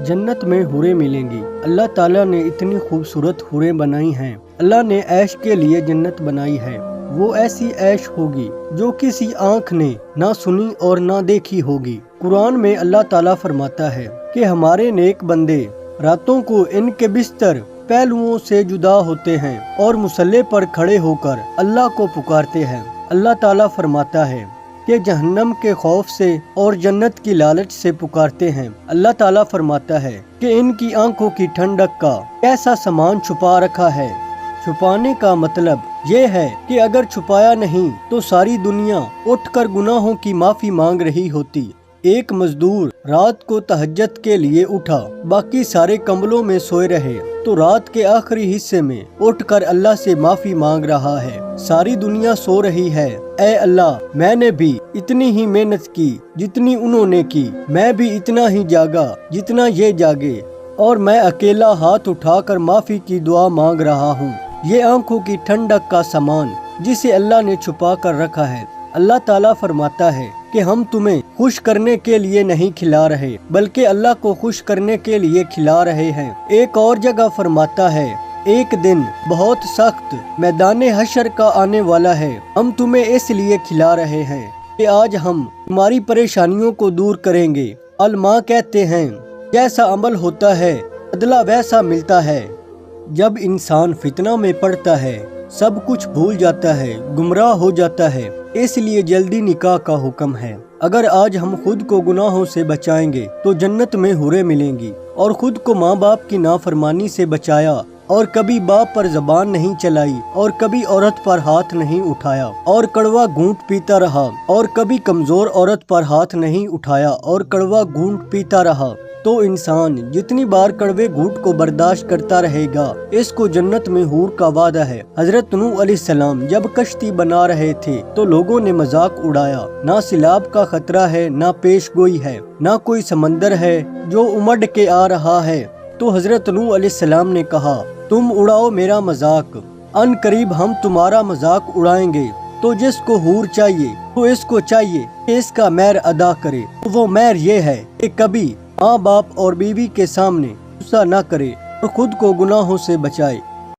जन्नत में हुरें मिलेंगी। अल्लाह ताला ने इतनी खूबसूरत हुरें बनाई हैं। अल्लाह ने ऐश के लिए जन्नत बनाई है। वो ऐसी ऐश होगी जो किसी आँख ने ना सुनी और ना देखी होगी। कुरान में अल्लाह ताला फरमाता है कि हमारे नेक बंदे रातों को इनके बिस्तर पहलुओं से जुदा होते हैं और मुसल्ले पर खड़े होकर अल्लाह को पुकारते हैं। अल्लाह ताला फरमाता है कि जहन्नम के खौफ से और जन्नत की लालच से पुकारते हैं। अल्लाह ताला फरमाता है कि इनकी आंखों की ठंडक का ऐसा सामान छुपा रखा है। छुपाने का मतलब ये है कि अगर छुपाया नहीं तो सारी दुनिया उठकर गुनाहों की माफी मांग रही होती। एक मजदूर रात को तहज्जुद के लिए उठा, बाकी सारे कंबलों में सोए रहे, तो रात के आखिरी हिस्से में उठकर अल्लाह से माफी मांग रहा है। सारी दुनिया सो रही है, ऐ अल्लाह मैंने भी इतनी ही मेहनत की जितनी उन्होंने की, मैं भी इतना ही जागा जितना ये जागे, और मैं अकेला हाथ उठाकर माफी की दुआ मांग रहा हूँ। ये आंखों की ठंडक का सामान जिसे अल्लाह ने छुपा कर रखा है। अल्लाह ताला फरमाता है कि हम तुम्हें खुश करने के लिए नहीं खिला रहे, बल्कि अल्लाह को खुश करने के लिए खिला रहे हैं। एक और जगह फरमाता है, एक दिन बहुत सख्त मैदान हशर का आने वाला है, हम तुम्हें इसलिए खिला रहे हैं कि आज हम तुम्हारी परेशानियों को दूर करेंगे। अलमा कहते हैं, जैसा अमल होता है बदला वैसा मिलता है। जब इंसान फितना में पड़ता है सब कुछ भूल जाता है, गुमराह हो जाता है, इसलिए जल्दी निकाह का हुक्म है। अगर आज हम खुद को गुनाहों से बचाएंगे तो जन्नत में हुरें मिलेंगी। और खुद को माँ बाप की नाफरमानी से बचाया और कभी बाप पर जबान नहीं चलाई और कभी औरत पर हाथ नहीं उठाया और कड़वा घूंट पीता रहा, और कभी कमजोर औरत पर हाथ नहीं उठाया और कड़वा घूंट पीता रहा, तो इंसान जितनी बार कड़वे घूंट को बर्दाश्त करता रहेगा, इसको जन्नत में हूर का वादा है। हजरत नूह अलैहिस्सलाम जब कश्ती बना रहे थे तो लोगों ने मजाक उड़ाया, ना सिलाब का खतरा है, ना पेश गोई है, ना कोई समंदर है जो उमड़ के आ रहा है। तो हजरत नूह अलैहिस्सलाम ने कहा, तुम उड़ाओ मेरा मजाक, अन करीब हम तुम्हारा मजाक उड़ाएंगे। तो जिसको हूर चाहिए तो इसको चाहिए कि इसका महर अदा करे। तो वो महर ये है कि कभी माँ बाप और बीवी के सामने गुस्सा न करे और खुद को गुनाहों से बचाए।